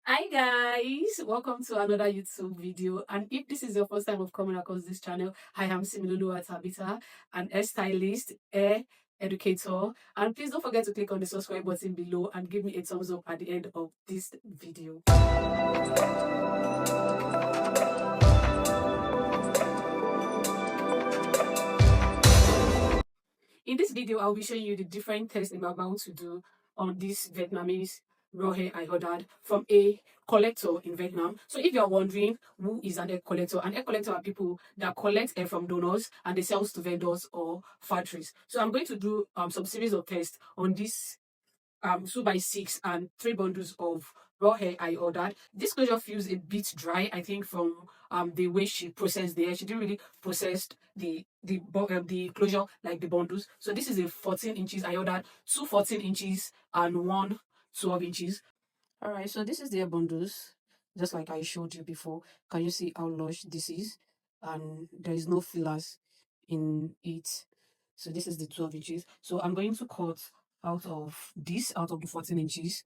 Hi guys, welcome to another YouTube video. And if this is your first time of coming across this channel, I am Similulu Atabita, an hairstylist, hair educator. And please don't forget to click on the subscribe button below and give me a thumbs up at the end of this video. In this video, I'll be showing you the different tests I'm about to do on this Vietnamese raw hair I ordered from a collector in Vietnam. So if you're wondering who is an egg collector are people that collect hair from donors and they sell to vendors or factories. So I'm going to do some series of tests on this 2x6 and 3 bundles of raw hair I ordered. This closure feels a bit dry, I think, from the way she processed the hair. She didn't really process the closure like the bundles. So this is a 14 inches. I ordered two 14 inches and one 12 inches. All right, so this is the hair bundles, just like I showed you before. Can you see how lush this is? And there is no fillers in it. So this is the 12 inches. So I'm going to cut out of the 14 inches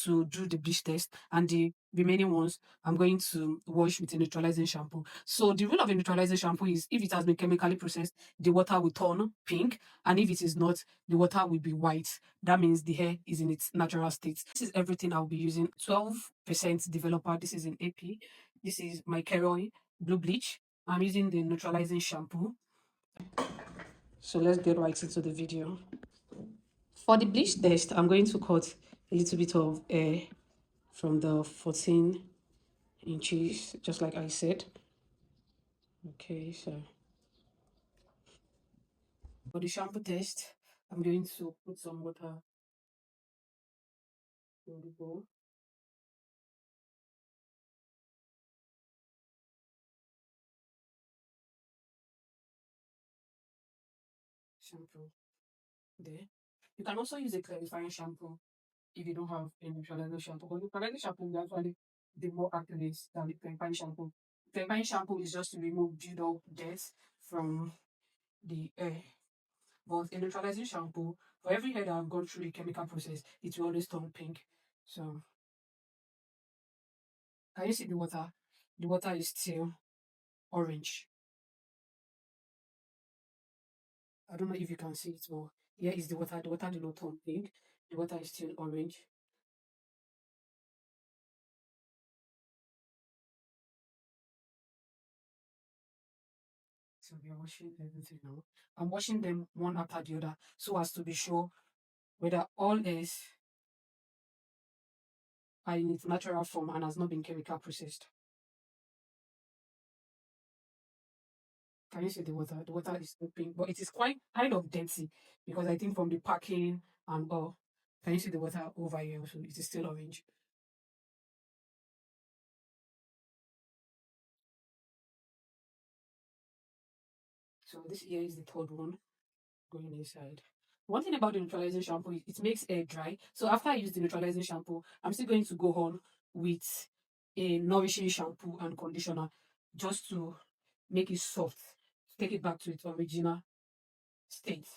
to do the bleach test, and the remaining ones I'm going to wash with a neutralizing shampoo. So the rule of a neutralizing shampoo is if it has been chemically processed, the water will turn pink, and if it is not, the water will be white. That means the hair is in its natural state. This is everything I'll be using. 12% developer. This is in AP. This is my Keroy blue bleach. I'm using the neutralizing shampoo. So let's get right into the video. For the bleach test, I'm going to cut a little bit of hair from the 14 inches, just like I said. Okay, so for the shampoo test, I'm going to put some water in the bowl. Shampoo there. You can also use a clarifying shampoo if you don't have a neutralizing shampoo. But the neutralizing shampoo is actually the more accurate than the clarifying shampoo. Clarifying shampoo is just to remove build-up dirt from the hair. But a neutralizing shampoo, for every hair that I've gone through a chemical process, it will always turn pink. So, can you see the water? The water is still orange. I don't know if you can see it, but here is the water. The water did not turn pink. The water is still orange. So we are washing everything now. I'm washing them one after the other so as to be sure whether all is are in its natural form and has not been chemical processed. Can you see the water? The water is still pink, but it is quite kind of dirty because I think from the packing and all. Can you see the water over here? So it is still orange. So this here is the third one going inside. One thing about the neutralizing shampoo is it makes hair dry. So after I use the neutralizing shampoo, I'm still going to go on with a nourishing shampoo and conditioner just to make it soft, take it back to its original state.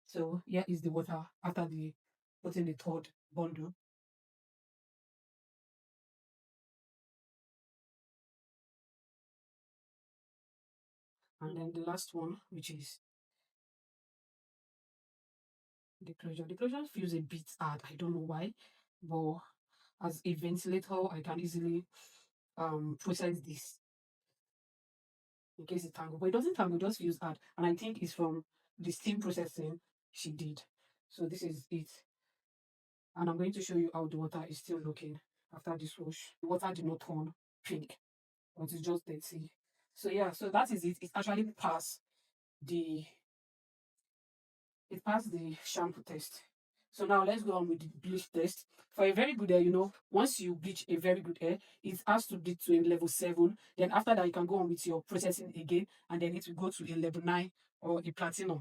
So here is the water after the putting the third bundle. And then the last one, which is the closure. The closure feels a bit hard. I don't know why, but as a ventilator, I can easily process this in case it tangle. But it doesn't tangle, it just feels hard. And I think it's from the steam processing she did. So this is it. And I'm going to show you how the water is still looking after this wash. The water did not turn pink, but it's just dirty. So yeah, so that is it. It actually passed the shampoo test. So now let's go on with the bleach test. For a very good hair, once you bleach a very good hair, it has to bleach to a level 7. Then after that, you can go on with your processing again, and then it will go to a level 9 or a platinum.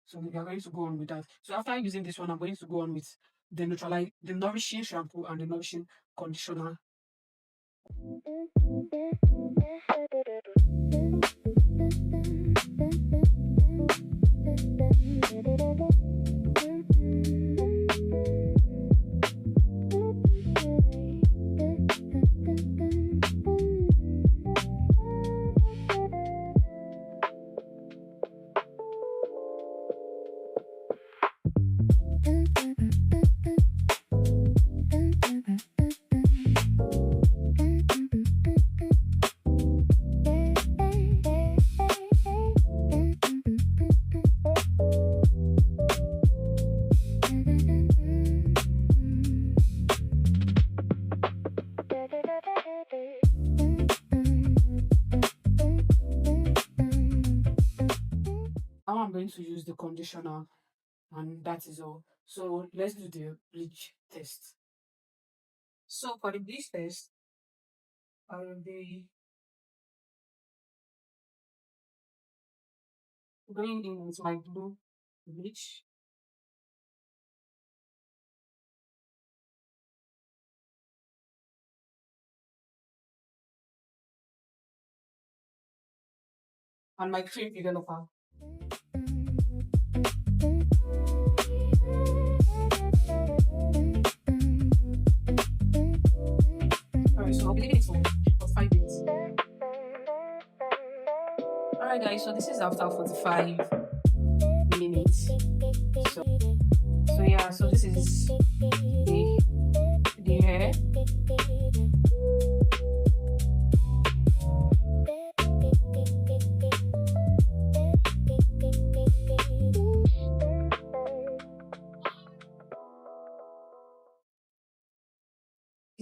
So we are going to go on with that. So after using this one, I'm going to go on with the nourishing shampoo and the nourishing conditioner. going to use the conditioner, and that is all. So let's do the bleach test. So for the bleach test, I will be going in with my blue bleach. And my cream developer. Alright, so I'll be leaving it for 5 minutes. Alright guys, so this is after 45 minutes. So yeah, so this is the hair.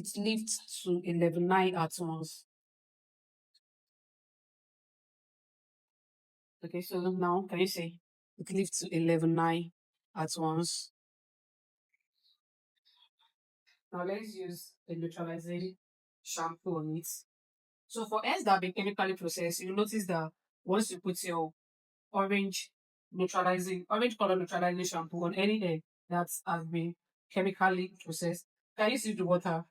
It lifts to 11.9 at once. Okay, so now can you see it lifts to 11.9 at once? Now let's use a neutralizing shampoo on it. So for hairs that have been chemically processed, you notice that once you put your orange color neutralizing shampoo on any hair that has been chemically processed, can you see the water?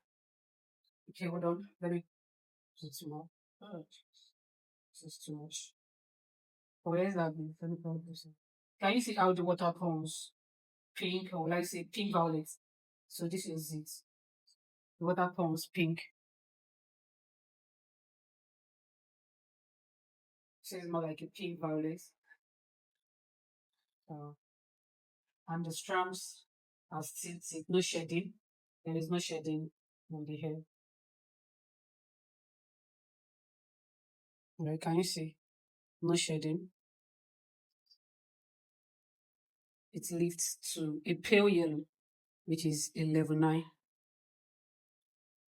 Okay, hold on. Let me put some more. Oh, this is too much. For hairs that have been chemically processed, can you see how the water comes pink, or like say pink violet? So this is it. The water comes pink. So it's more like a pink violet. Uh, and the strands are still thick, no shedding. There is no shedding on the hair. Right, can you see? No shedding. It lifts to a pale yellow, which is 11.9.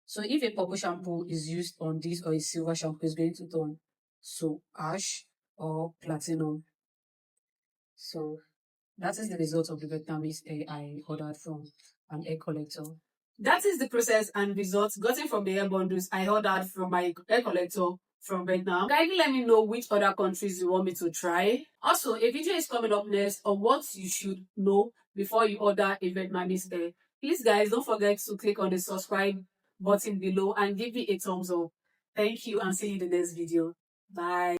So if a purple shampoo is used on this, or a silver shampoo is going to turn so ash or platinum. So that is the result of the Vietnamese hair I ordered from an hair collector. That is the process and results gotten from the hair bundles I ordered from my hair collector from Vietnam. Kindly let me know which other countries you want me to try. Also, a video is coming up next on what you should know before you order a Vietnamese hair. Please guys, don't forget to click on the subscribe button below and give me a thumbs up. Thank you and see you in the next video. Bye.